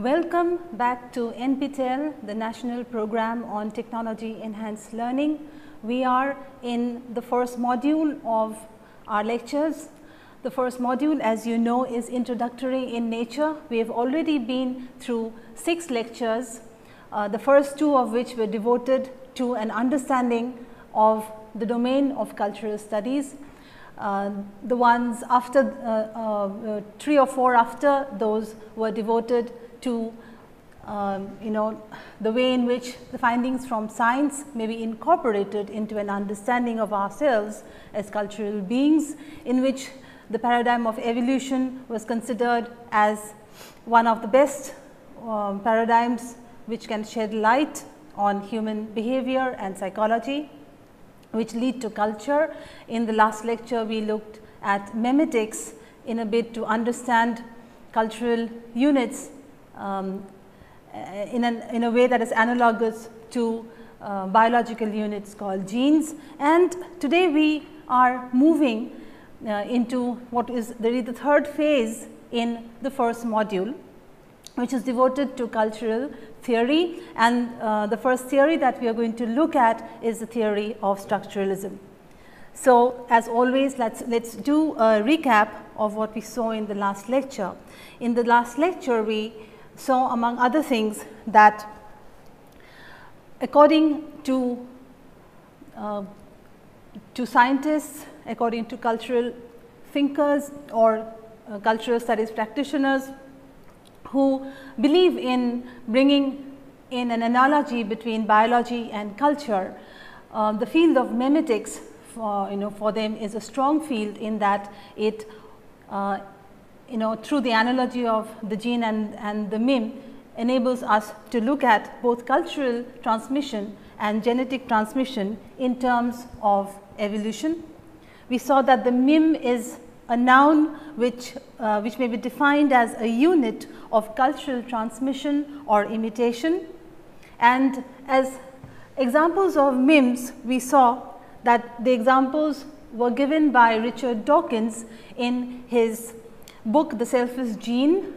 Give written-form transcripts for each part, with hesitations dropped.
Welcome back to NPTEL, the National Program on Technology Enhanced Learning. We are in the first module of our lectures. The first module, as you know, is introductory in nature. We have already been through 6 lectures, the first 2 of which were devoted to an understanding of the domain of cultural studies. The ones after 3 or 4 after those were devoted to the way in which the findings from science may be incorporated into an understanding of ourselves as cultural beings, in which the paradigm of evolution was considered as one of the best paradigms which can shed light on human behavior and psychology, which lead to culture. In the last lecture, we looked at memetics in a bit to understand cultural units in a way that is analogous to biological units called genes. And today we are moving into what is the third phase in the first module, which is devoted to cultural theory, and the first theory that we are going to look at is the theory of structuralism. So, as always, let's do a recap of what we saw in the last lecture. In the last lecture, we saw, among other things, that according to scientists, according to cultural thinkers or cultural studies practitioners who believe in bringing in an analogy between biology and culture, the field of memetics for them is a strong field, in that it through the analogy of the gene and the meme enables us to look at both cultural transmission and genetic transmission in terms of evolution. We saw that the meme is a noun which may be defined as a unit of cultural transmission or imitation. And as examples of memes, we saw that the examples were given by Richard Dawkins in his book, The Selfish Gene,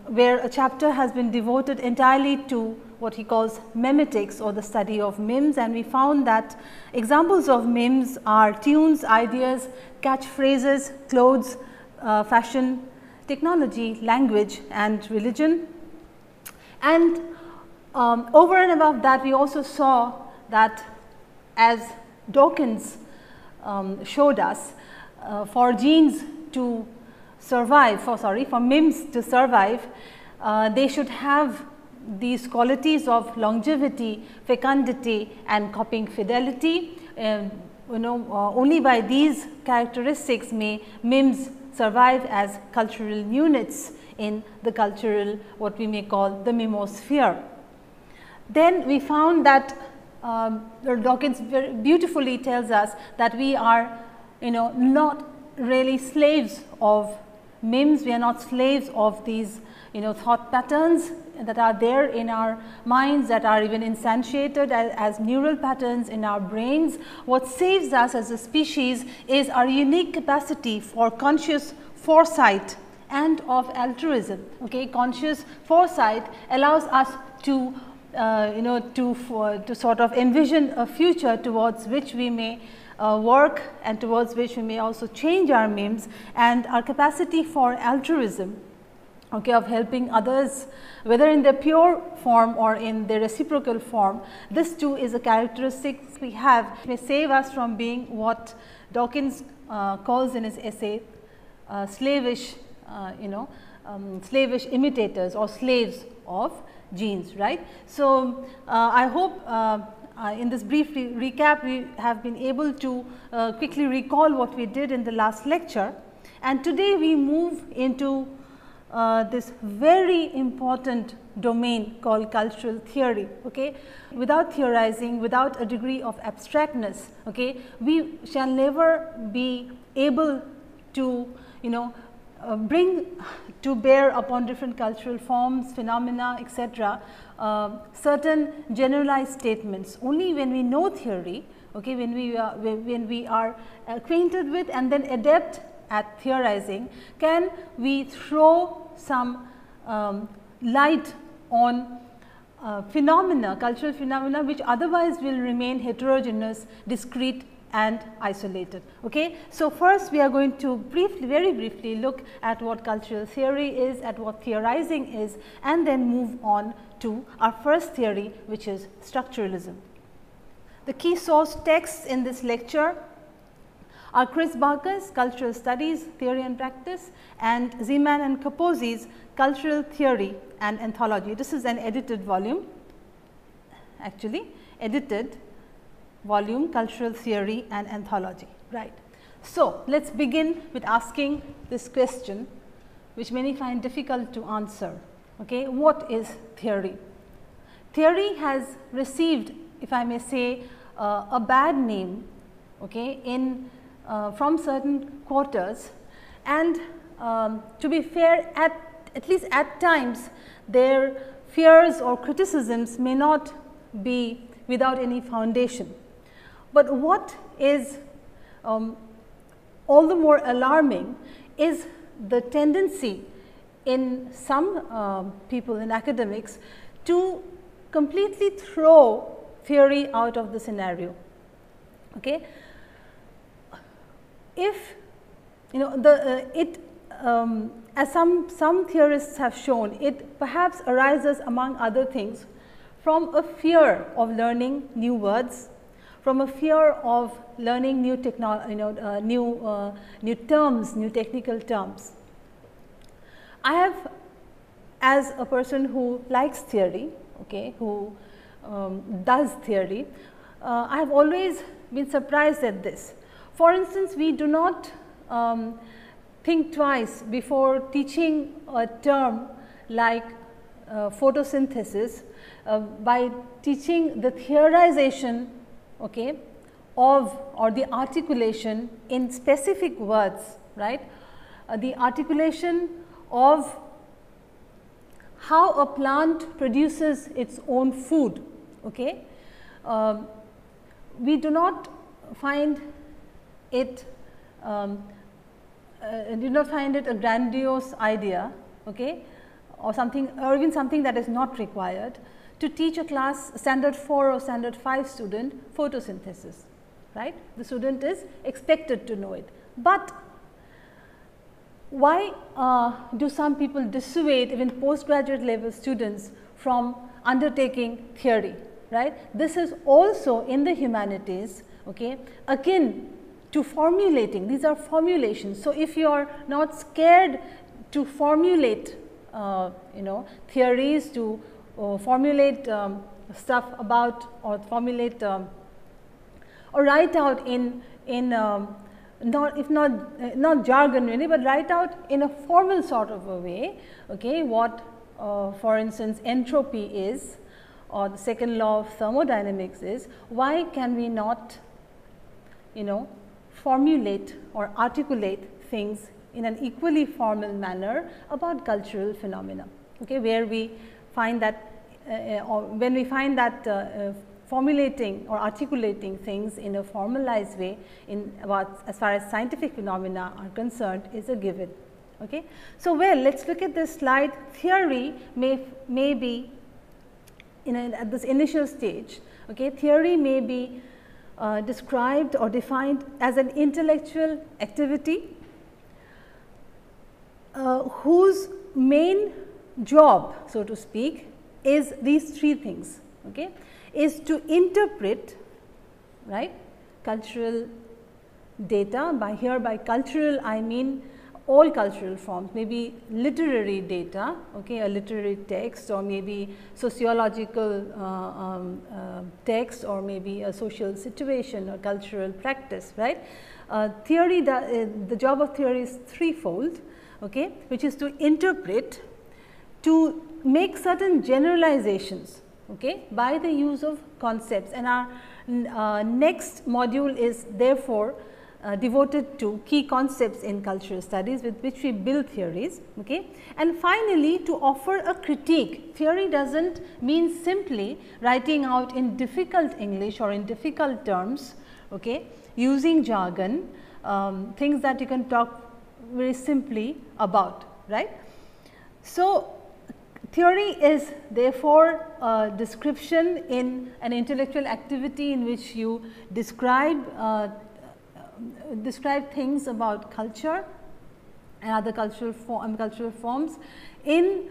where a chapter has been devoted entirely to what he calls memetics, or the study of memes. And we found that examples of memes are tunes, ideas, catchphrases, clothes, fashion, technology, language and religion. And over and above that, we also saw that, as Dawkins showed us, for genes to survive, for memes to survive, they should have these qualities of longevity, fecundity and copying fidelity. Only by these characteristics may memes survive as cultural units in the cultural, what we may call the memosphere. Then we found that Dawkins very beautifully tells us that we are not really slaves of memes. We are not slaves of these thought patterns that are there in our minds, that are even instantiated as neural patterns in our brains. What saves us as a species is our unique capacity for conscious foresight and of altruism. Okay, conscious foresight allows us to to sort of envision a future towards which we may work, and towards which we may also change our memes, and our capacity for altruism, okay, of helping others, whether in their pure form or in their reciprocal form. This too is a characteristic we have, may save us from being what Dawkins calls in his essay slavish, slavish imitators or slaves of genes, right. So, I hope in this brief recap we have been able to quickly recall what we did in the last lecture, and today we move into this very important domain called cultural theory. Okay. Without theorizing, without a degree of abstractness, okay, we shall never be able to bring to bear upon different cultural forms, phenomena, etc., certain generalized statements. Only when we know theory, okay, when we are acquainted with and then adept at theorizing, can we throw some light on phenomena, cultural phenomena, which otherwise will remain heterogeneous, discrete and isolated. Okay. So, first we are going to very briefly look at what cultural theory is, at what theorizing is, and then move on to our first theory, which is structuralism. The key source texts in this lecture are Chris Barker's Cultural Studies, Theory and Practice, and Zeman and Capozzi's Cultural Theory and Anthology. This is an edited volume, actually edited volume, Cultural Theory and Anthology, right. So, let us begin with asking this question, which many find difficult to answer. Okay. What is theory? Theory has received, if I may say, a bad name, okay, in from certain quarters, and to be fair, at least at times their fears or criticisms may not be without any foundation. But what is all the more alarming is the tendency in some people, in academics, to completely throw theory out of the scenario. Okay. If you know as some theorists have shown, it perhaps arises among other things from a fear of learning new words, from a fear of learning new new terms, new technical terms. I have, as a person who likes theory, okay, who does theory, I have always been surprised at this. For instance, we do not think twice before teaching a term like photosynthesis by teaching the theorization, okay, of or the articulation in specific words, right, the articulation of how a plant produces its own food. Okay. We do not find it a grandiose idea, okay, or something, or even something that is not required to teach a class standard 4 or standard 5 student photosynthesis, right. The student is expected to know it, but why do some people dissuade even postgraduate level students from undertaking theory, right. This is also in the humanities, okay, akin to formulating. These are formulations. So, if you are not scared to formulate theories, to formulate stuff about, or formulate or write out in not jargon really, but write out in a formal sort of a way, okay, what for instance entropy is, or the second law of thermodynamics is. Why can we not formulate or articulate things in an equally formal manner about cultural phenomena, okay, where we find that or when we find that formulating or articulating things in a formalized way in about as far as scientific phenomena are concerned is a given. Okay. So, well, let us look at this slide. Theory may be at this initial stage, okay, theory may be described or defined as an intellectual activity whose main job, so to speak, is these three things, okay, is to interpret, right, cultural data. By cultural I mean all cultural forms, maybe literary data, okay, a literary text, or maybe sociological text, or maybe a social situation or cultural practice, right. Theory, the job of theory is threefold, okay, which is to interpret, to make certain generalizations, okay, by the use of concepts, and our next module is therefore devoted to key concepts in cultural studies with which we build theories, okay. And finally, to offer a critique. Theory does not mean simply writing out in difficult English or in difficult terms, okay, using jargon, things that you can talk very simply about, right. So, Theory is therefore a description in an intellectual activity in which you describe things about culture and other cultural forms in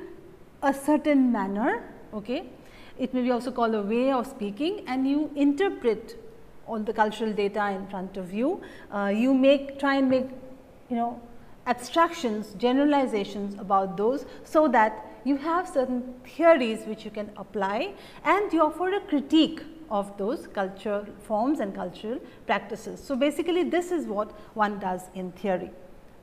a certain manner. Okay. It may be also called a way of speaking, and you interpret all the cultural data in front of you. You try and make abstractions, generalizations about those, so that you have certain theories which you can apply, and you offer a critique of those cultural forms and cultural practices. So, basically this is what one does in theory,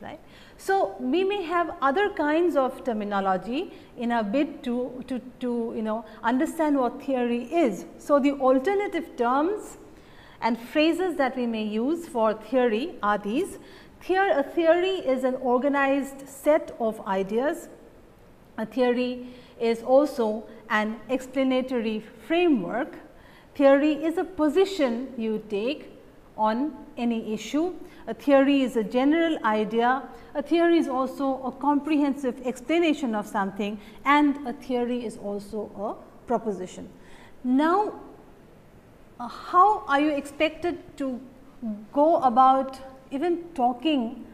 right. So, we may have other kinds of terminology in a bid to understand what theory is. So, the alternative terms and phrases that we may use for theory are these. A theory is an organized set of ideas. A theory is also an explanatory framework. Theory is a position you take on any issue. A theory is a general idea. A theory is also a comprehensive explanation of something, and a theory is also a proposition. Now, how are you expected to go about even talking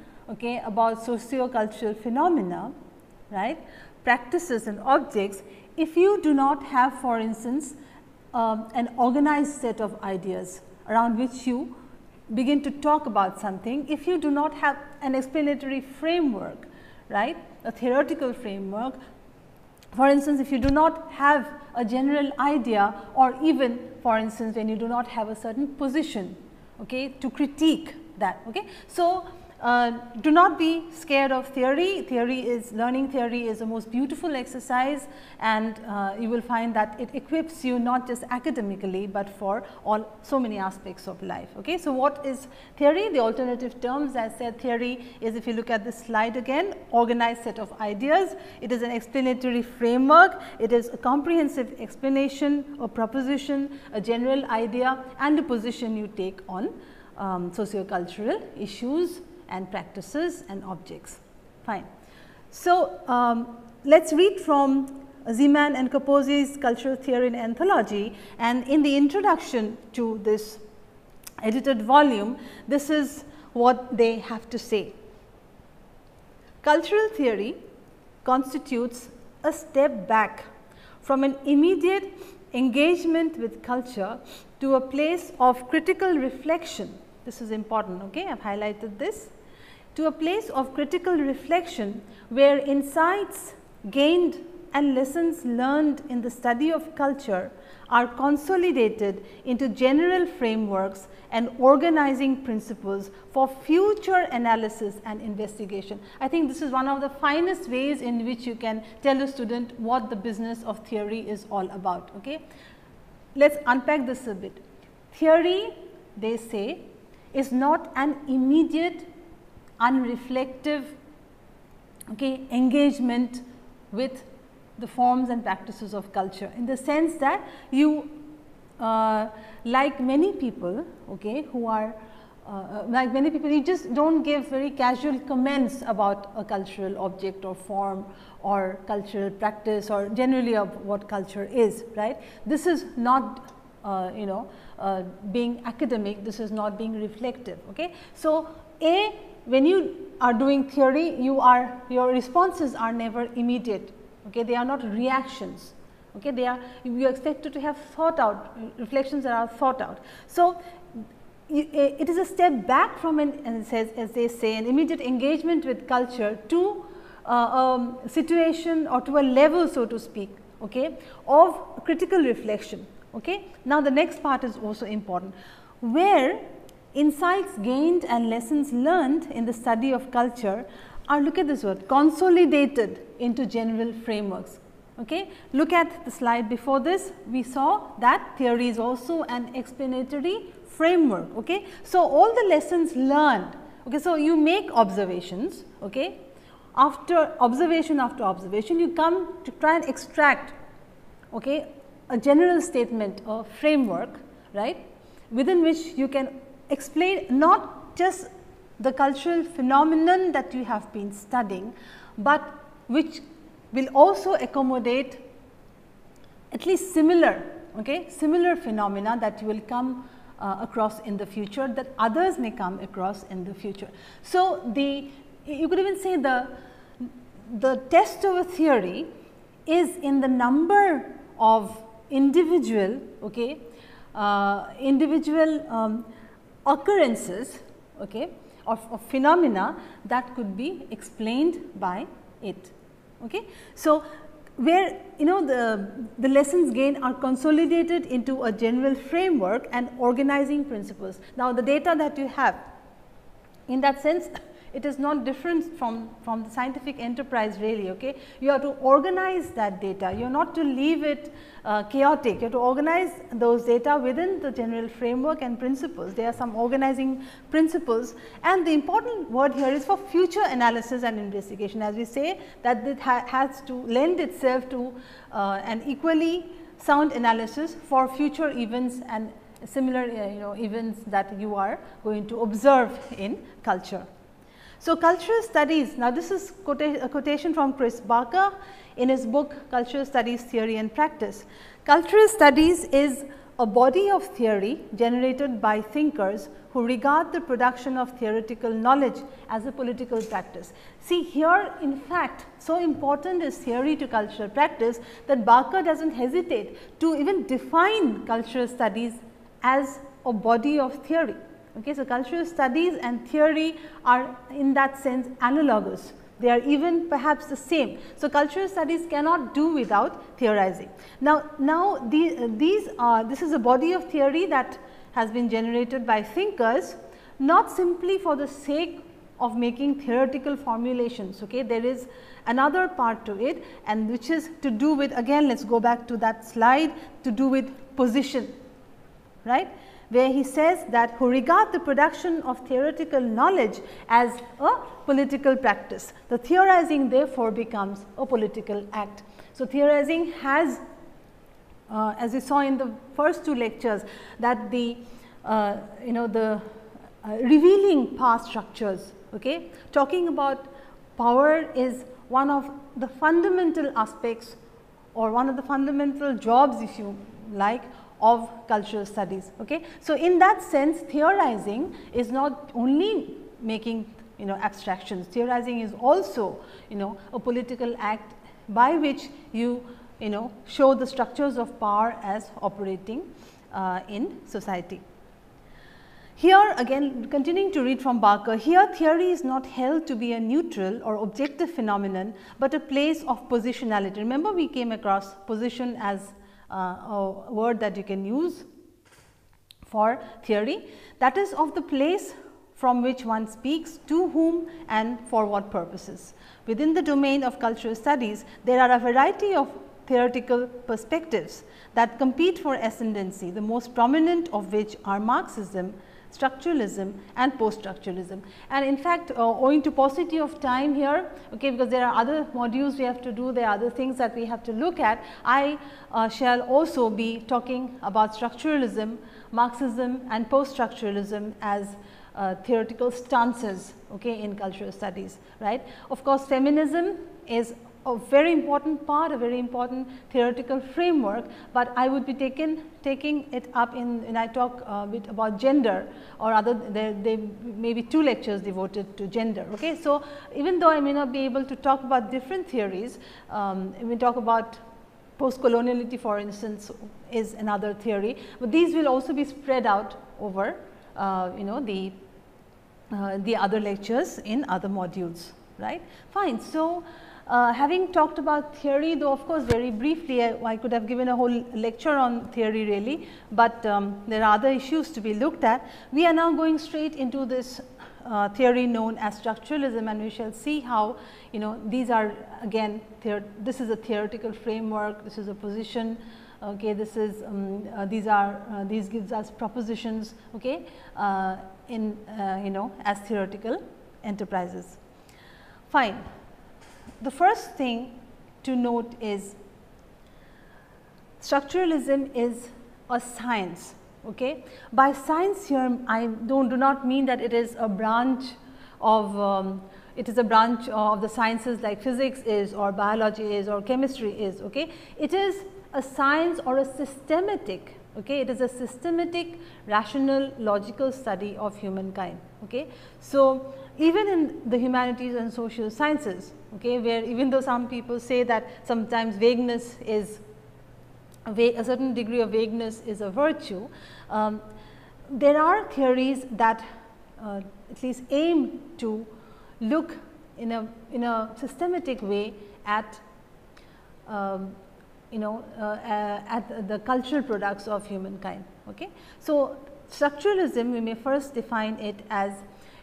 about socio-cultural phenomena, right, practices and objects, if you do not have, for instance, an organized set of ideas around which you begin to talk about something, if you do not have an explanatory framework, right, a theoretical framework. For instance, if you do not have a general idea, or even for instance when you do not have a certain position, okay, to critique that. Okay. So, do not be scared of theory. Learning theory is the most beautiful exercise, and you will find that it equips you not just academically, but for so many aspects of life. Okay. So, what is theory? The alternative terms, as I said, theory is, if you look at this slide again, organized set of ideas. It is an explanatory framework. It is a comprehensive explanation, a proposition, a general idea, and a position you take on socio-cultural issues and practices and objects. Fine. So, let us read from Zeman and Kaposi's Cultural Theory and Anthology, and in the introduction to this edited volume, this is what they have to say. Cultural theory constitutes a step back from an immediate engagement with culture to a place of critical reflection. This is important. Okay? I have highlighted this. To a place of critical reflection, where insights gained and lessons learned in the study of culture are consolidated into general frameworks and organizing principles for future analysis and investigation. I think this is one of the finest ways in which you can tell a student what the business of theory is all about. Okay? Let us unpack this a bit. Theory, they say, is not an immediate, unreflective engagement with the forms and practices of culture, in the sense that you like many people you just do not give very casual comments about a cultural object or form or cultural practice, or generally of what culture is, right. This is not being academic, this is not being reflective. Okay. So, when you are doing theory, your responses are never immediate. Okay, they are not reactions. Okay, you are expected to have thought out reflections that are thought out. So, it is a step back from as they say, an immediate engagement with culture to a situation or to a level, so to speak, okay, of critical reflection. Okay. Now, the next part is also important, where insights gained and lessons learned in the study of culture are, look at this word, consolidated into general frameworks. Okay. Look at the slide before this, we saw that theory is also an explanatory framework. Okay. So, all the lessons learned, okay, so you make observations, okay. After observation, you come to try and extract, okay, a general statement or framework, right, within which you can explain not just the cultural phenomenon that you have been studying, but which will also accommodate at least similar, similar phenomena that you will come across in the future, that others may come across in the future. So, you could even say the test of a theory is in the number of individual, occurrences, of phenomena that could be explained by it. So, where the lessons gained are consolidated into a general framework and organizing principles. Now, the data that you have, in that sense, it is not different from the scientific enterprise really. You have to organize that data, you are not to leave it chaotic, you have to organize those data within the general framework and principles. There are some organizing principles, and the important word here is for future analysis and investigation, as we say that it has to lend itself to an equally sound analysis for future events and similar events that you are going to observe in culture. So, cultural studies, now this is a quotation from Chris Barker in his book Cultural Studies Theory and Practice. Cultural studies is a body of theory generated by thinkers who regard the production of theoretical knowledge as a political practice. See here, in fact, so important is theory to cultural practice that Barker does not hesitate to even define cultural studies as a body of theory. So, cultural studies and theory are in that sense analogous, they are even perhaps the same. So, cultural studies cannot do without theorizing. Now this is a body of theory that has been generated by thinkers, not simply for the sake of making theoretical formulations. There is another part to it, and which is to do with, again let us go back to that slide, to do with position, right, where he says that who regard the production of theoretical knowledge as a political practice. The theorizing therefore becomes a political act. So, theorizing has, as we saw in the first two lectures, that the revealing power structures, talking about power is one of the fundamental aspects or one of the fundamental jobs, if you like, of cultural studies. So, in that sense, theorizing is not only making abstractions, theorizing is also a political act by which you show the structures of power as operating in society. Here again, continuing to read from Barker, here theory is not held to be a neutral or objective phenomenon, but a place of positionality. Remember, we came across position as a word that you can use for theory, that is of the place from which one speaks, to whom and for what purposes. Within the domain of cultural studies, there are a variety of theoretical perspectives that compete for ascendancy, the most prominent of which are Marxism, structuralism and post-structuralism. And in fact, owing to paucity of time here, because there are other modules we have to do, there are other things that we have to look at, I shall also be talking about structuralism, Marxism and post-structuralism as theoretical stances in cultural studies, right. Of course, feminism is a very important part, a very important theoretical framework, but I would be taking it up when I talk a bit about gender, or other there may be 2 lectures devoted to gender. So, even though I may not be able to talk about different theories, we talk about post-coloniality, for instance, is another theory, but these will also be spread out over the other lectures in other modules, right. Fine. So, having talked about theory, though of course very briefly, I could have given a whole lecture on theory really, but there are other issues to be looked at. We are now going straight into this theory known as structuralism, and we shall see how these are again this is a theoretical framework, this is a position, this is these gives us propositions, in as theoretical enterprises. Fine. The first thing to note is structuralism is a science. By science here, I do not mean that it is a branch of it is a branch of the sciences like physics is, or biology is, or chemistry is. Okay. It is a science or a systematic, okay. It is a systematic, rational, logical study of humankind. Okay. So, even in the humanities and social sciences, okay, where even though some people say that sometimes vagueness is a certain degree of vagueness is a virtue, there are theories that at least aim to look in a systematic way at at the cultural products of humankind. Okay. So, structuralism, we may first define it as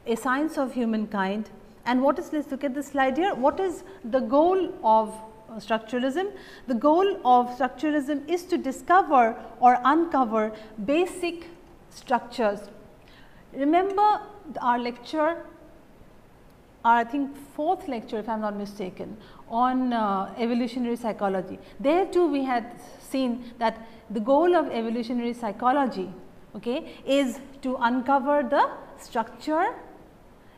a science of humankind, and what is, let us look at this slide here. What is the goal of structuralism? The goal of structuralism is to discover or uncover basic structures. Remember our lecture, our I think 4th lecture if I am not mistaken, on evolutionary psychology. There too we had seen that the goal of evolutionary psychology, okay, is to uncover the structure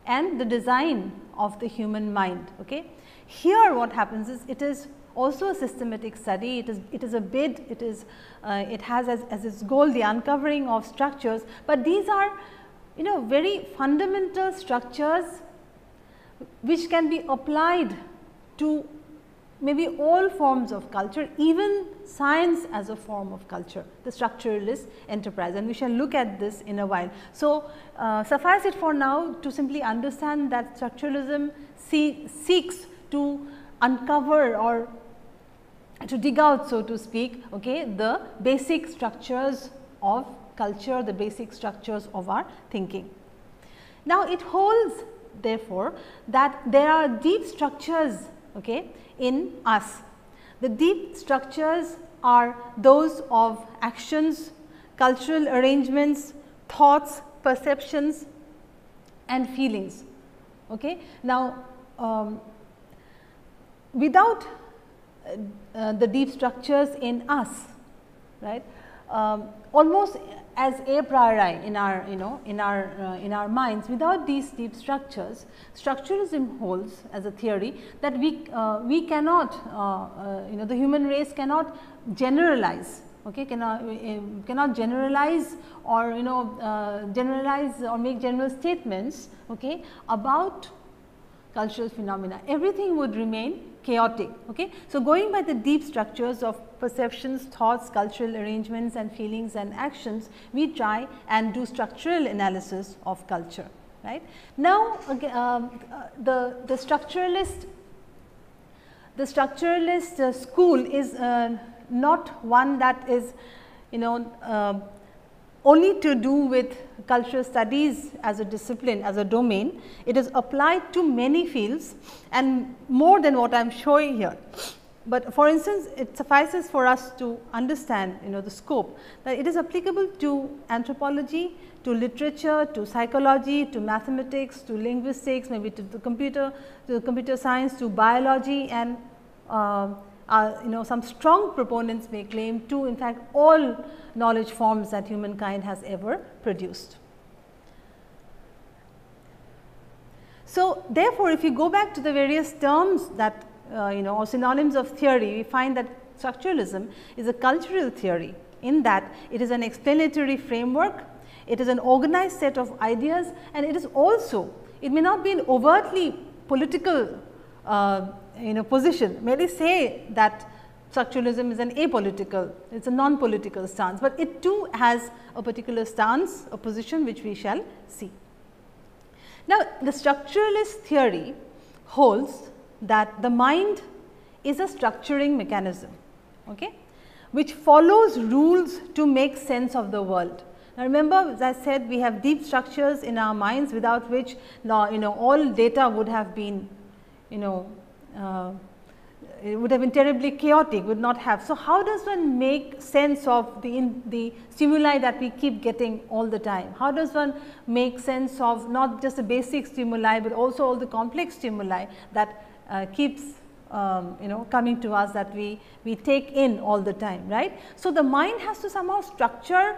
and the design of the human mind. Okay. Here what happens is, it is also a systematic study, it is a bid, it has as its goal the uncovering of structures, but these are very fundamental structures which can be applied to maybe all forms of culture, even science as a form of culture, the structuralist enterprise, and we shall look at this in a while. So, suffice it for now to simply understand that structuralism seeks to uncover or to dig out, so to speak, okay, the basic structures of culture, the basic structures of our thinking. Now, it holds therefore that there are deep structures, okay, in us. The deep structures are those of actions, cultural arrangements, thoughts, perceptions and feelings. Okay. Now, without the deep structures in us, right, almost as a priori in our in our minds, without these deep structures, structuralism holds as a theory that we cannot the human race cannot generalize, okay, cannot generalize or generalize or make general statements, okay, about cultural phenomena. Everything would remain chaotic. Okay. So, going by the deep structures of perceptions, thoughts, cultural arrangements and feelings and actions, we try and do structural analysis of culture. Right. Now, the structuralist school is not one that is only to do with cultural studies as a discipline, as a domain. It is applied to many fields and more than what I am showing here. But for instance, it suffices for us to understand the scope, that it is applicable to anthropology, to literature, to psychology, to mathematics, to linguistics, maybe to the computer science, to biology, and some strong proponents may claim to in fact all knowledge forms that humankind has ever produced. So, therefore, if you go back to the various terms that or synonyms of theory, we find that structuralism is a cultural theory, in that it is an explanatory framework, it is an organized set of ideas, and it is also, it may not be an overtly political position, merely say that structuralism is an apolitical, it is a non-political stance, but it too has a particular stance, a position which we shall see. Now, the structuralist theory holds that the mind is a structuring mechanism, okay, which follows rules to make sense of the world. Now, remember, as I said, we have deep structures in our minds without which all data would have been it would have been terribly chaotic, would not have. So, how does one make sense of the stimuli that we keep getting all the time? How does one make sense of not just the basic stimuli, but also all the complex stimuli that keeps coming to us, that we take in all the time, right? So, the mind has to somehow structure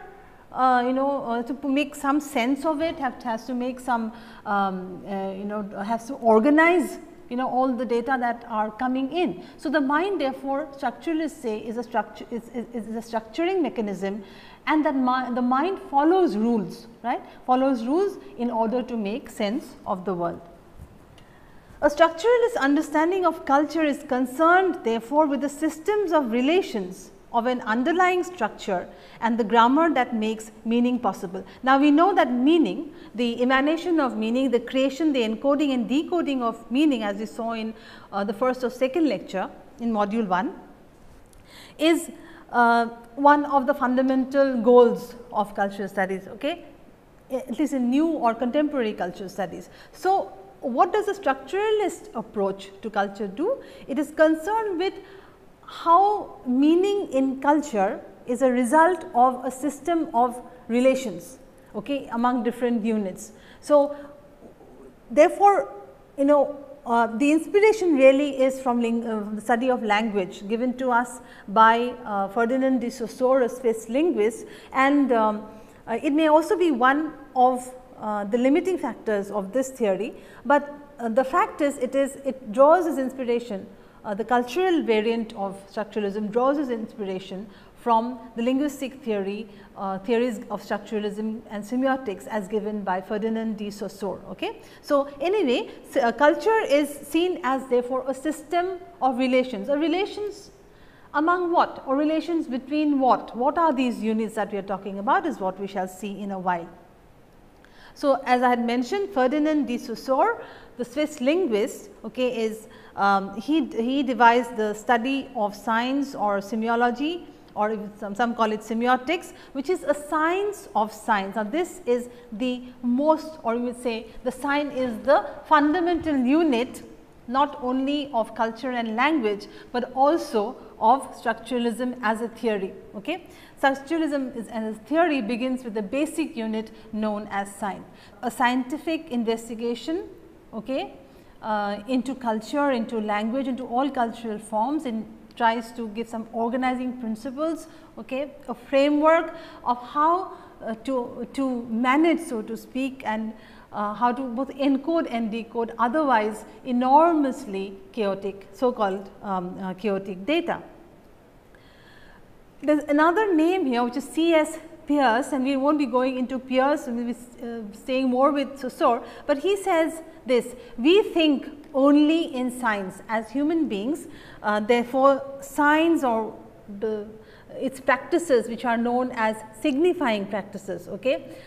to make some sense of it, has to make some, has to organize, all the data that are coming in. So, the mind therefore, structuralists say is a structuring mechanism, and that the mind follows rules, right, follows rules in order to make sense of the world. A structuralist understanding of culture is concerned therefore with the systems of relations of an underlying structure and the grammar that makes meaning possible. Now, we know that meaning, the emanation of meaning, the creation, the encoding and decoding of meaning, as we saw in the first or second lecture in module 1, is one of the fundamental goals of cultural studies, okay? At least in new or contemporary cultural studies. So, what does a structuralist approach to culture do? It is concerned with how meaning in culture is a result of a system of relations, okay, among different units. So, therefore, the inspiration really is from the study of language given to us by Ferdinand de Saussure, a Swiss linguist, and it may also be one of the limiting factors of this theory, but the fact is it draws its inspiration, the cultural variant of structuralism draws its inspiration from the linguistic theories of structuralism and semiotics as given by Ferdinand de Saussure. Okay. So, anyway, culture is seen as therefore a system of relations, relations among what, or relations between what? What are these units that we are talking about is what we shall see in a while. So, as I had mentioned, Ferdinand de Saussure, the Swiss linguist, okay, is he devised the study of science or semiology, or some call it semiotics, which is a science of science. Now, this is the most, or you would say the sign is the fundamental unit not only of culture and language, but also of structuralism as a theory. Okay. Structuralism as a theory begins with the basic unit known as sign. A scientific investigation, okay, into culture, into language, into all cultural forms, and tries to give some organizing principles, okay, a framework of how to manage, so to speak, and how to both encode and decode otherwise enormously chaotic, so called chaotic data. There is another name here which is C.S. Peirce, and we will not be going into Peirce, we will be staying more with Saussure, but he says this: we think only in science as human beings, therefore, science or its practices which are known as signifying practices. Okay.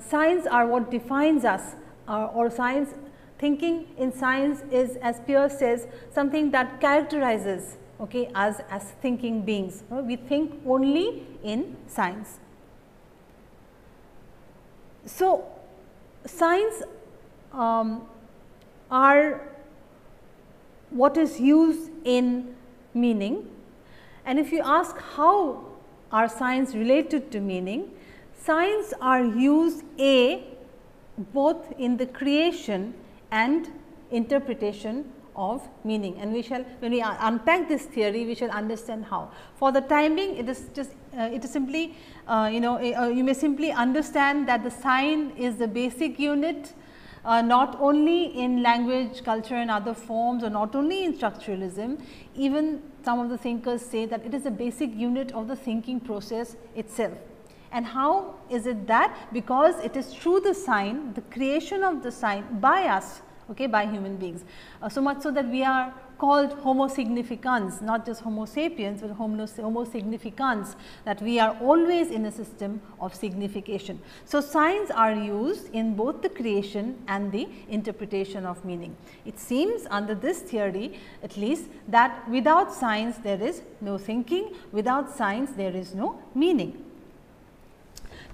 Science are what defines us, or science, thinking in science is, as Peirce says, something that characterizes, okay, us as thinking beings. We think only in science. So, science are what is used in meaning, and if you ask how are science related to meaning, science are used both in the creation and interpretation of meaning, and we shall, when we unpack this theory, we shall understand how. For the time being, it is just it is simply you may simply understand that the sign is the basic unit, not only in language, culture and other forms, or not only in structuralism. Even some of the thinkers say that it is a basic unit of the thinking process itself. And how is it that? Because it is through the sign, the creation of the sign by us, okay, by human beings. So much so that we are called homo significans, not just homo sapiens, but homo significans, that we are always in a system of signification. So, signs are used in both the creation and the interpretation of meaning. It seems under this theory at least that without signs there is no thinking, without signs there is no meaning.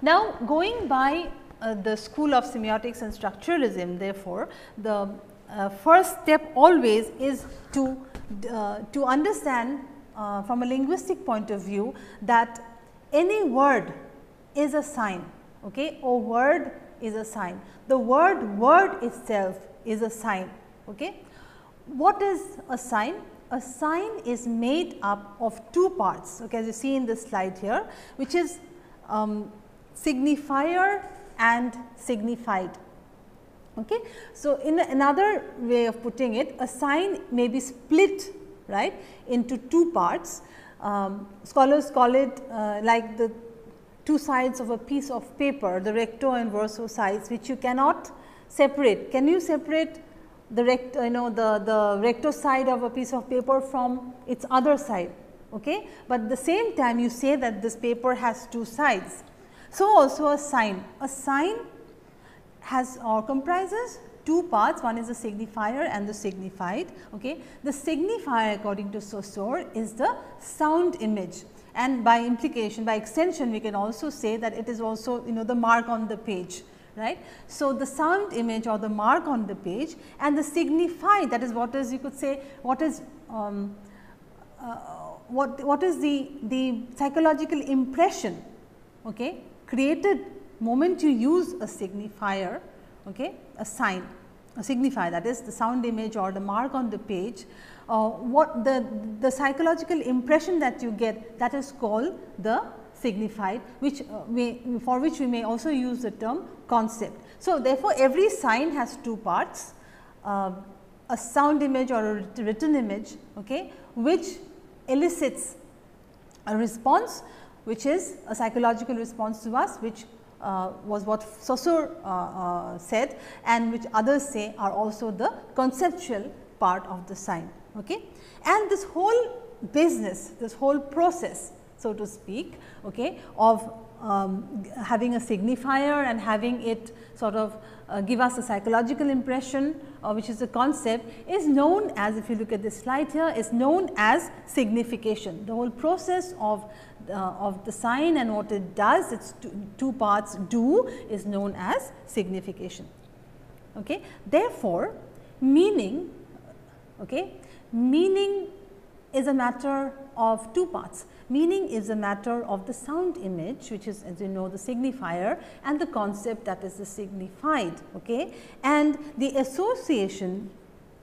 Now, going by the school of semiotics and structuralism, therefore, the first step always is to understand from a linguistic point of view that any word is a sign, okay, or word is a sign. The word itself is a sign. Okay. What is a sign? A sign is made up of two parts, okay, as you see in this slide here, which is signifier and signified. Okay. So, in another way of putting it, a sign may be split, right, into two parts. Scholars call it like the two sides of a piece of paper, the recto and verso sides, which you cannot separate. Can you separate the the recto side of a piece of paper from its other side? Okay. But at the same time you say that this paper has two sides. So, also a sign has or comprises two parts, one is the signifier and the signified. Okay. The signifier, according to Saussure, is the sound image, and by implication, by extension, we can also say that it is also the mark on the page, right. So, the sound image or the mark on the page, and the signified, that is what is, you could say, what is the psychological impression, okay, created moment you use a signifier, okay, a sign, a signifier, that is the sound image or the mark on the page, what the psychological impression that you get, that is called the signified, which for which we may also use the term concept. So, therefore, every sign has two parts, a sound image or a written image, okay, which elicits a response, which is a psychological response to us, which was what Saussure said, and which others say are also the conceptual part of the sign. Okay. And this whole business, this whole process, so to speak, okay, of having a signifier and having it sort of give us a psychological impression, which is a concept, is known as, if you look at this slide here, is known as signification. The whole process of the sign and what it does, its two parts do, is known as signification. Okay. Therefore, meaning, okay, meaning is a matter of two parts. Meaning is a matter of the sound image, which is, as you know, the signifier, and the concept, that is the signified. Okay. And the association,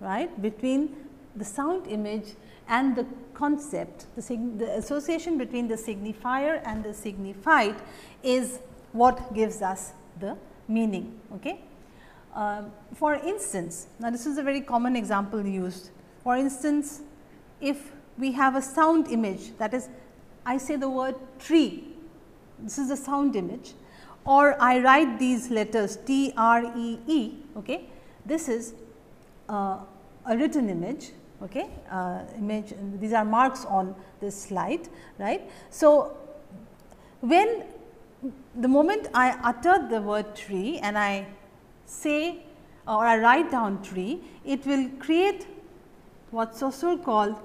right, between the sound image and the concept, the association between the signifier and the signified is what gives us the meaning. Okay. For instance, now this is a very common example used. For instance, if we have a sound image, that is, I say the word tree, this is a sound image, or I write these letters TREE, okay, this is a written image. Okay, image, these are marks on this slide, right. So, when the moment I utter the word tree and I say or I write down tree, it will create what Saussure called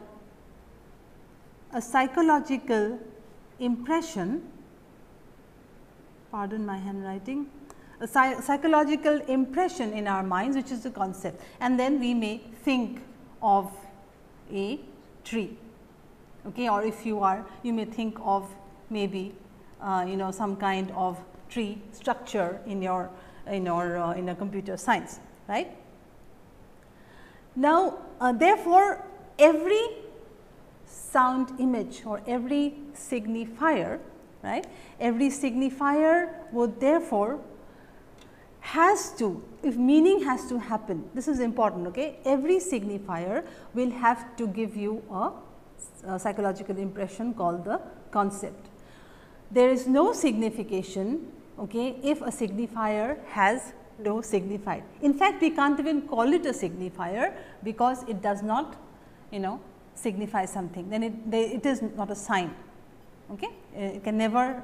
a psychological impression, pardon my handwriting, a psychological impression in our minds, which is the concept, and then we may think of a tree, okay, or if you may think of maybe some kind of tree structure in your in a computer science, right. Now, therefore, every sound image or every signifier, right, every signifier would therefore has to, if meaning has to happen, this is important, okay, every signifier will have to give you a psychological impression called the concept. There is no signification, okay, if a signifier has no signified. In fact, we can't even call it a signifier, because it does not, signify something, then it is not a sign. Okay. It can never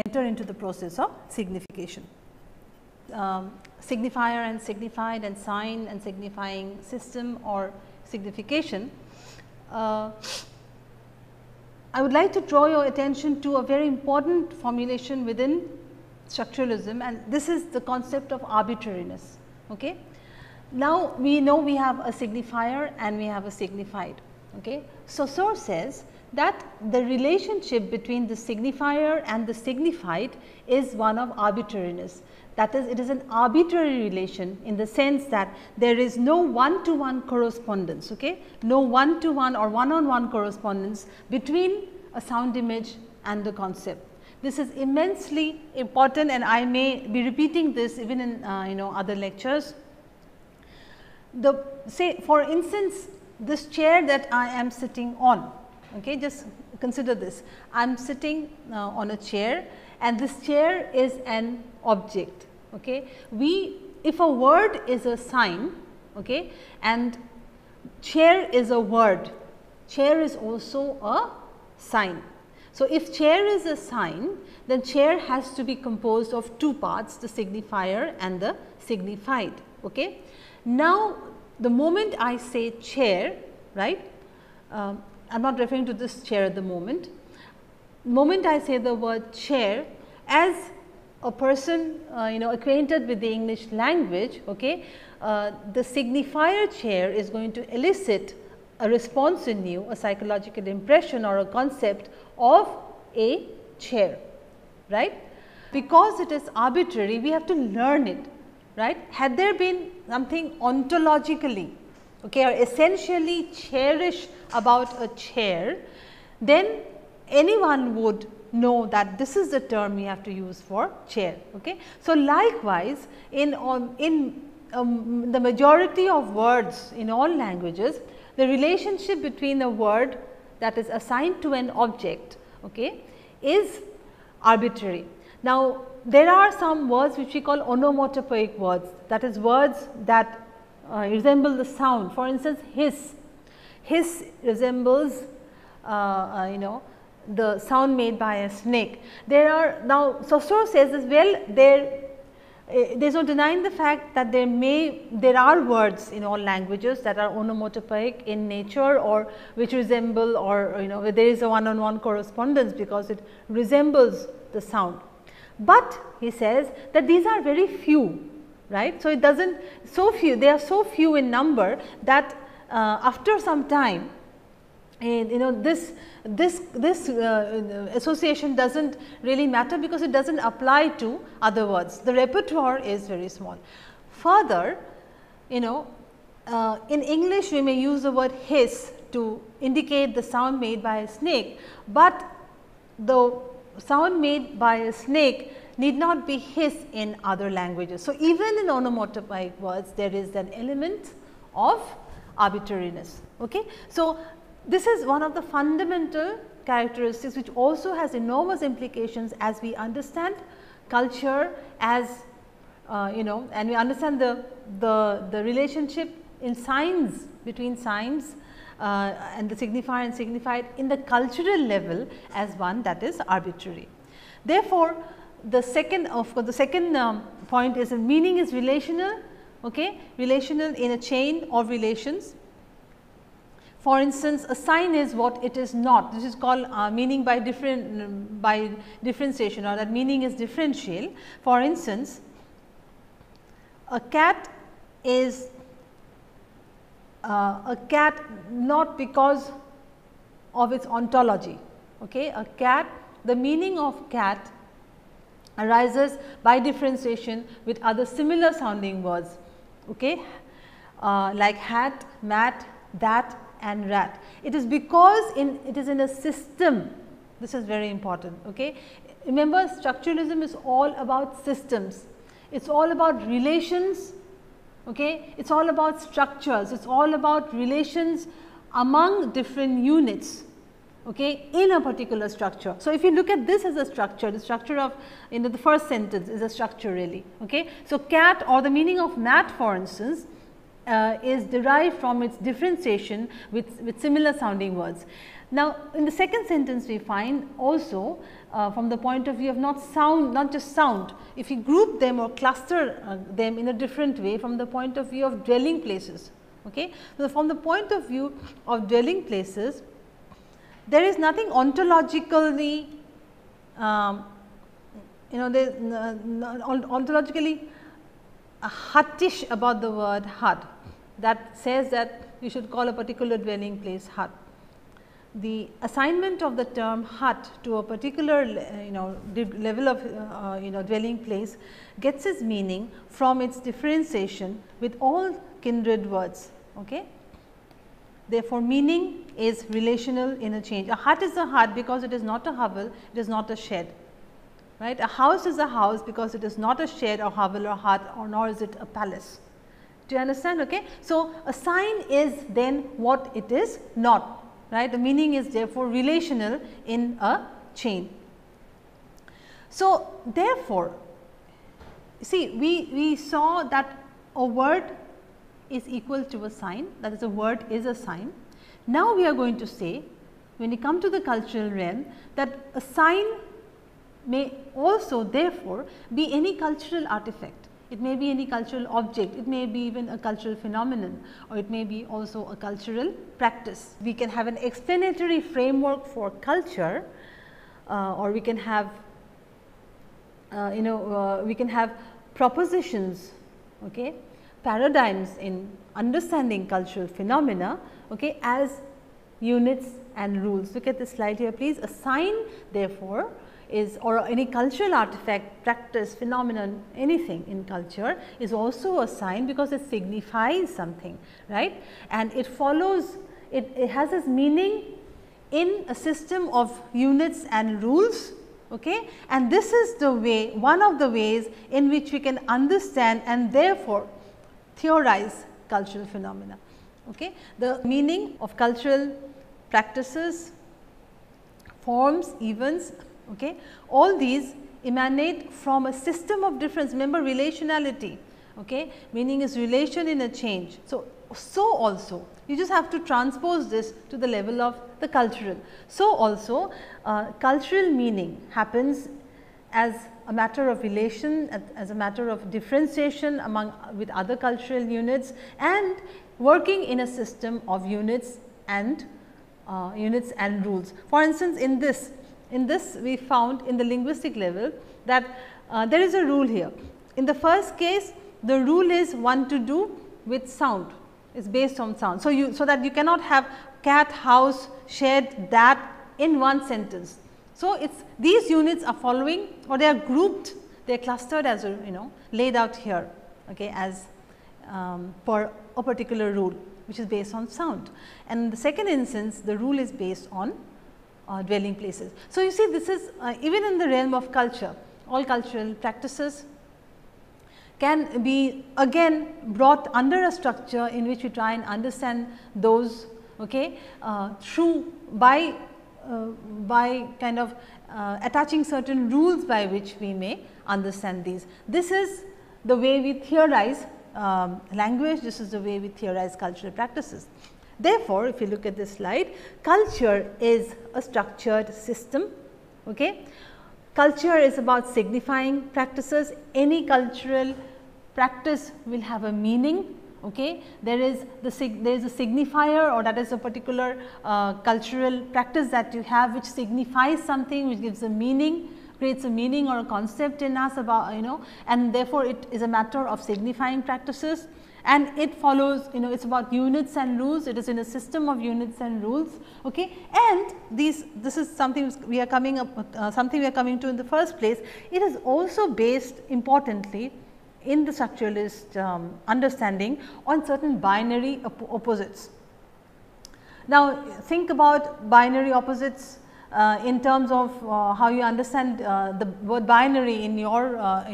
enter into the process of signification. Signifier and signified and sign and signifying system or signification. I would like to draw your attention to a very important formulation within structuralism, and this is the concept of arbitrariness. Okay. Now, we know we have a signifier and we have a signified. Okay. Saussure says that the relationship between the signifier and the signified is one of arbitrariness. That is, it is an arbitrary relation in the sense that there is no one-to-one correspondence, okay? No one-to-one or one-on-one correspondence between a sound image and the concept. This is immensely important, and I may be repeating this even in other lectures. Say for instance, this chair that I am sitting on, okay, just consider this. I am sitting on a chair, and this chair is an object. Okay. If a word is a sign, okay, and chair is a word, chair is also a sign. So, if chair is a sign, then chair has to be composed of two parts, the signifier and the signified. Okay. Now, the moment I say chair, right, I am not referring to this chair at the moment. I say the word chair, as a person acquainted with the English language, okay, the signifier chair is going to elicit a response in you, a psychological impression or a concept of a chair, right. Because it is arbitrary, we have to learn it, right. Had there been something ontologically, okay, or essentially chairish about a chair, then anyone would know that this is the term we have to use for chair. Okay. So, likewise in the majority of words in all languages, the relationship between a word that is assigned to an object, okay, is arbitrary. Now, there are some words which we call onomatopoeic words, that is words that resemble the sound. For instance, hiss resembles the sound made by a snake. There are now, Saussure says as well, there is no denying the fact that there are words in all languages that are onomatopoeic in nature, or which resemble, or where there is a one-on-one correspondence because it resembles the sound. But he says that these are very few, right. So, it does not, so few, they are so few in number that after some time, this association does not really matter, because it does not apply to other words. The repertoire is very small. Further, in English we may use the word hiss to indicate the sound made by a snake, but the sound made by a snake need not be hiss in other languages. So, even in onomatopoeic words there is an element of arbitrariness. Okay. So, this is one of the fundamental characteristics which also has enormous implications as we understand culture, as and we understand the relationship in signs, between signs and the signifier and signified in the cultural level as one that is arbitrary. Therefore, the second point is that meaning is relational, okay, relational in a chain of relations. For instance, a sign is what it is not. This is called meaning by differentiation, or that meaning is differential. For instance, a cat is a cat not because of its ontology. Okay, a cat, the meaning of cat arises by differentiation with other similar sounding words, okay, like hat, mat, that, and rat. It is because it is in a system. This is very important. Okay. Remember, structuralism is all about systems. It is all about relations. Okay. It is all about structures. It is all about relations among different units, okay, in a particular structure. So, if you look at this as a structure, the structure of the first sentence is a structure really. Okay. So, cat, or the meaning of mat, for instance, is derived from its differentiation with similar sounding words. Now, in the second sentence we find also from the point of view of not just sound, if you group them or cluster them in a different way from the point of view of dwelling places. Okay. So, from the point of view of dwelling places, there is nothing ontologically ontologically huttish about the word hut, that says that you should call a particular dwelling place hut. The assignment of the term hut to a particular level of dwelling place gets its meaning from its differentiation with all kindred words. Okay. Therefore, meaning is relational in a change. A hut is a hut because it is not a hovel, it is not a shed. right. A house is a house because it is not a shed or hovel or hut, or nor is it a palace. Do you understand? Okay. So, a sign is then what it is not, right. The meaning is therefore relational in a chain. So, therefore, see we saw that a word is equal to a sign, that is, a word is a sign. Now, we are going to say, when we come to the cultural realm, that a sign may also therefore be any cultural artifact. It may be any cultural object, it may be even a cultural phenomenon, or it may be also a cultural practice. We can have an explanatory framework for culture, or we can have we can have propositions, okay, paradigms in understanding cultural phenomena, okay, as units and rules. Look at this slide here, please. A sign therefore is, or any cultural artifact, practice, phenomenon, anything in culture is also a sign, because it signifies something, right, and it follows, it has its meaning in a system of units and rules, okay, and this is the way, one of the ways in which we can understand and therefore theorize cultural phenomena. Okay. The meaning of cultural practices, forms, events, okay, all these emanate from a system of difference. Remember relationality, okay, meaning is relation in a change. So also you just have to transpose this to the level of the cultural. So also cultural meaning happens as a matter of relation, as a matter of differentiation among with other cultural units, and working in a system of units and rules. For instance, in this we found in the linguistic level that there is a rule here. In the first case, the rule is one to do with sound, is based on sound. So that you cannot have cat, house, shed, that in one sentence. So it's these units are following, or they are grouped, they are clustered as a, laid out here, okay, as per a particular rule which is based on sound. And in the second instance, the rule is based on dwelling places. So you see, this is even in the realm of culture, all cultural practices can be again brought under a structure in which we try and understand those, okay, through by kind of attaching certain rules by which we may understand these. This is the way we theorize language, this is the way we theorize cultural practices. Therefore, if you look at this slide, culture is a structured system. Okay. Culture is about signifying practices. Any cultural practice will have a meaning. Okay. There is a signifier, or that is a particular cultural practice that you have which signifies something, which gives a meaning, creates a meaning or a concept in us about, and therefore, it is a matter of signifying practices, and it follows, it is about units and rules, it is in a system of units and rules. Okay. And this is something we are coming up, something we are coming to in the first place. It is also based importantly in the structuralist understanding on certain binary opposites. Now, think about binary opposites in terms of how you understand the word binary in your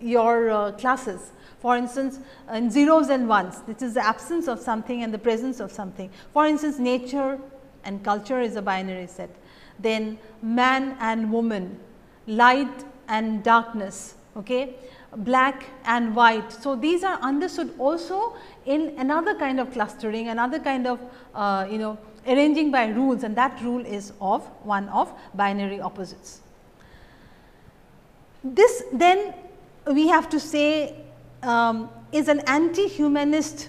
your classes. For instance, in zeros and ones, this is the absence of something and the presence of something. For instance, nature and culture is a binary set. Then man and woman, light and darkness, okay, black and white. So, these are understood also in another kind of clustering, another kind of arranging by rules, and that rule is of one of binary opposites. This then we have to say is an anti-humanist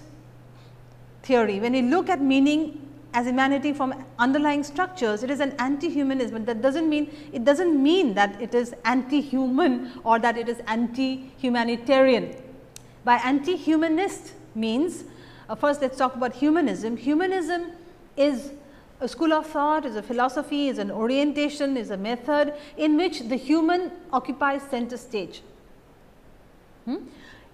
theory. When you look at meaning as emanating from underlying structures, it is an anti-humanism. That doesn't mean, it doesn't mean that it is anti-human or that it is anti-humanitarian. By anti-humanist means, first let us talk about humanism. Humanism is a school of thought, is a philosophy, is an orientation, is a method in which the human occupies center stage.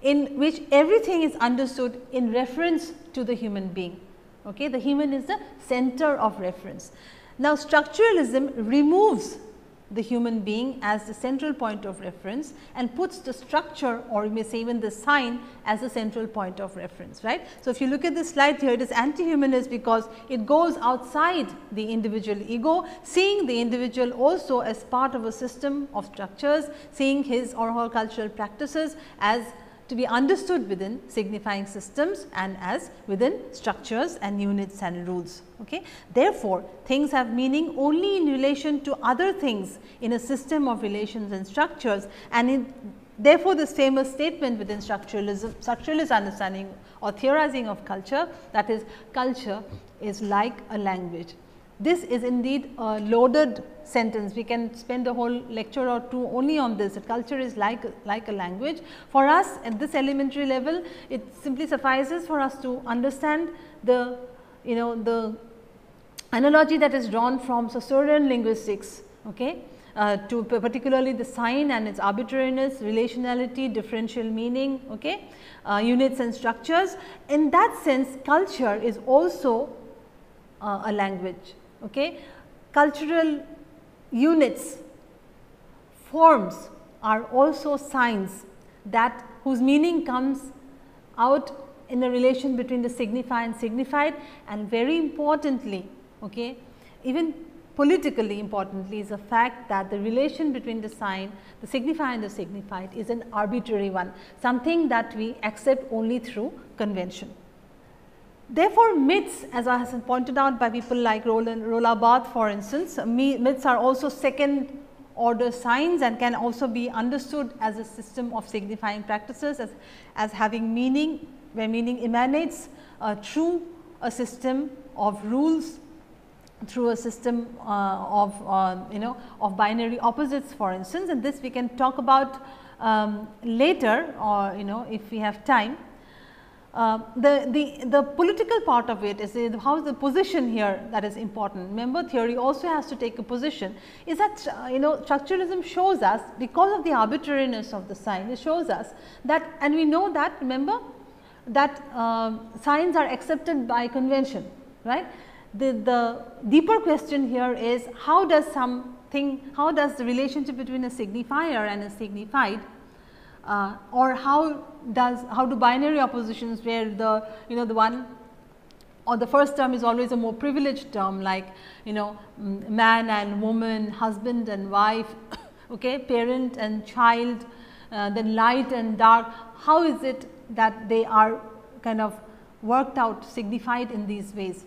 In which everything is understood in reference to the human being. Okay? The human is the center of reference. Now, structuralism removes the human being as the central point of reference and puts the structure, or you may say even the sign, as the central point of reference, right. So, if you look at this slide here, it is anti-humanist because it goes outside the individual ego, seeing the individual also as part of a system of structures, seeing his or her cultural practices as to be understood within signifying systems and as within structures and units and rules. Okay. Therefore, things have meaning only in relation to other things in a system of relations and structures, and therefore, this famous statement within structuralism, structuralist understanding or theorizing of culture, that is, culture is like a language. This is indeed a loaded sentence. We can spend a whole lecture or two only on this. Culture is like a language. For us at this elementary level, it simply suffices for us to understand the the analogy that is drawn from Saussurean linguistics, okay, to particularly the sign and its arbitrariness, relationality, differential meaning, okay, units and structures. In that sense, culture is also a language. Okay. Cultural units, forms are also signs that whose meaning comes out in a relation between the signifier and signified, and very importantly, okay, even politically importantly, is the fact that the relation between the sign, the signifier and the signified is an arbitrary one, something that we accept only through convention. Therefore, myths, as I have pointed out by people like Roland Barthes, for instance, myths are also second order signs and can also be understood as a system of signifying practices, as having meaning, where meaning emanates through a system of rules, through a system of binary opposites, for instance, and this we can talk about later, or if we have time. The political part of it is how is the position here that is important. Remember, theory also has to take a position, is that structuralism shows us, because of the arbitrariness of the sign, it shows us that, and we know that, remember that signs are accepted by convention, right. The deeper question here is how does the relationship between a signifier and a signified, or how do binary oppositions, where the the one or the first term is always a more privileged term, like man and woman, husband and wife, okay, parent and child, then light and dark, how is it that they are kind of worked out, signified in these ways?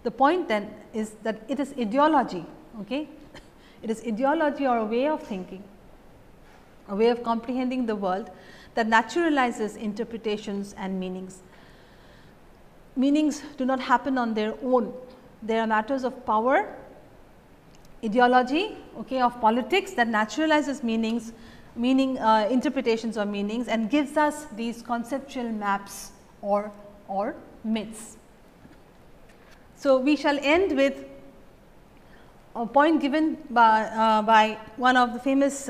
The point then is that it is ideology, okay, it is ideology or a way of thinking, a way of comprehending the world that naturalizes interpretations and meanings. Meanings do not happen on their own, they are matters of power, ideology, okay, of politics that naturalizes interpretations or meanings, and gives us these conceptual maps or myths. So, we shall end with a point given by one of the famous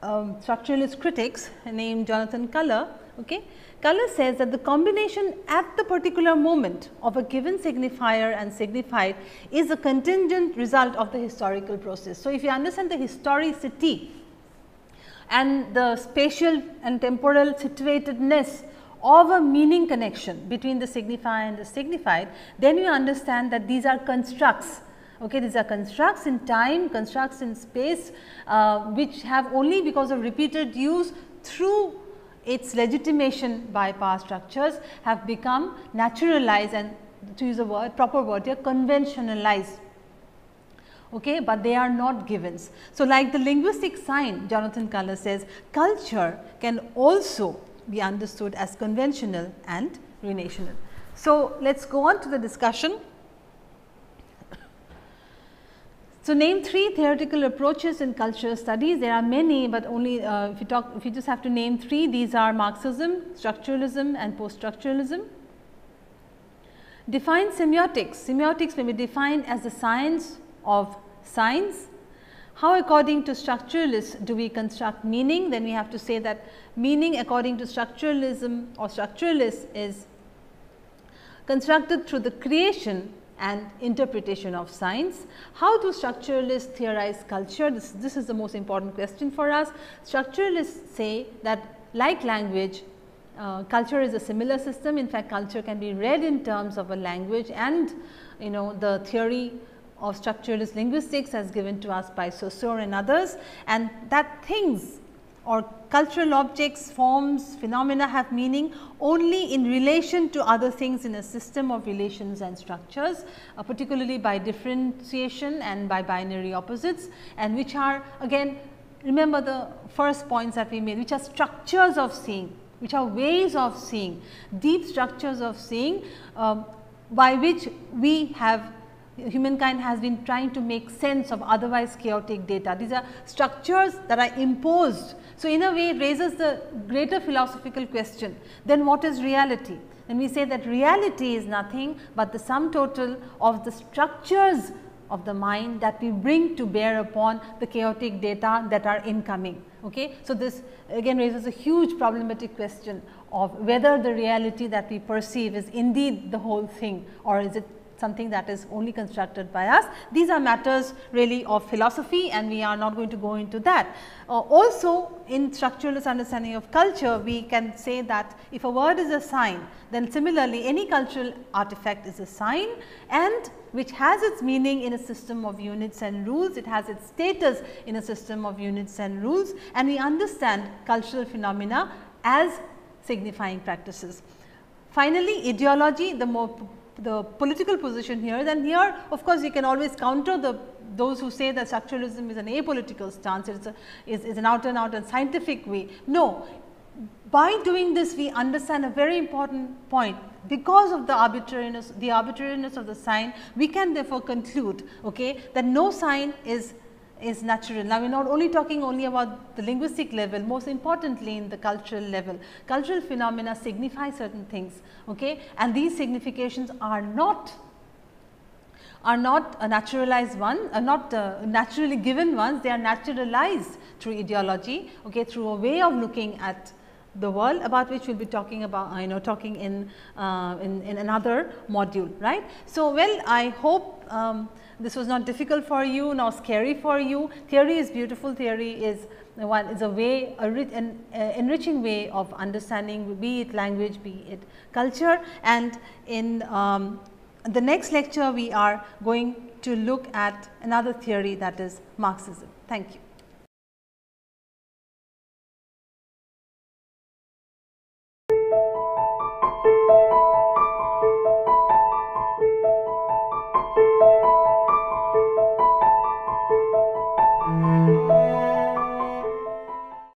structuralist critics named Jonathan Culler. Okay. Culler says that the combination at the particular moment of a given signifier and signified is a contingent result of the historical process. So, if you understand the historicity and the spatial and temporal situatedness of a meaning connection between the signifier and the signified, then you understand that these are constructs. Okay, these are constructs in time, constructs in space, which have only because of repeated use through its legitimation by power structures have become naturalized, and to use a word, proper word here, conventionalized. Okay, but they are not givens. So, like the linguistic sign, Jonathan Culler says, culture can also be understood as conventional and relational. So, let us go on to the discussion. So, name 3 theoretical approaches in cultural studies. There are many, but only if you just have to name 3, these are Marxism, structuralism and post-structuralism. Define semiotics. Semiotics may be defined as the science of signs. How according to structuralists do we construct meaning? Then we have to say that meaning according to structuralism or structuralists is constructed through the creation and interpretation of signs. How do structuralists theorize culture? This is the most important question for us. Structuralists say that like language, culture is a similar system. In fact, culture can be read in terms of a language, and the theory of structuralist linguistics as given to us by Saussure and others, and that things or cultural objects, forms, phenomena have meaning only in relation to other things in a system of relations and structures, particularly by differentiation and by binary opposites, and which are, again, remember the first points that we made, which are structures of seeing, which are ways of seeing, deep structures of seeing, by which humankind has been trying to make sense of otherwise chaotic data. These are structures that are imposed. So, in a way it raises the greater philosophical question, then what is reality? Then we say that reality is nothing but the sum total of the structures of the mind that we bring to bear upon the chaotic data that are incoming. Okay? So, this again raises a huge problematic question of whether the reality that we perceive is indeed the whole thing, or is it something that is only constructed by us. These are matters really of philosophy, and we are not going to go into that. Also, in structuralist understanding of culture, we can say that if a word is a sign, then similarly any cultural artifact is a sign, and which has its meaning in a system of units and rules. It has its status in a system of units and rules, and we understand cultural phenomena as signifying practices. Finally, ideology, the political position here, then here of course you can always counter those who say that structuralism is an apolitical stance, it is an out and scientific way. No, by doing this we understand a very important point. Because of the arbitrariness of the sign, we can therefore conclude, okay, that no sign is natural. Now, we are not only talking about the linguistic level, most importantly in the cultural level. Cultural phenomena signify certain things, okay, and these significations are not a naturalized one, are not naturally given ones, they are naturalized through ideology, okay, through a way of looking at the world, about which we will be talking about, talking in another module, right. So, well, I hope this was not difficult for you, nor scary for you. Theory is beautiful. Theory is a way, an enriching way of understanding, be it language, be it culture. And in the next lecture, we are going to look at another theory, that is Marxism. Thank you.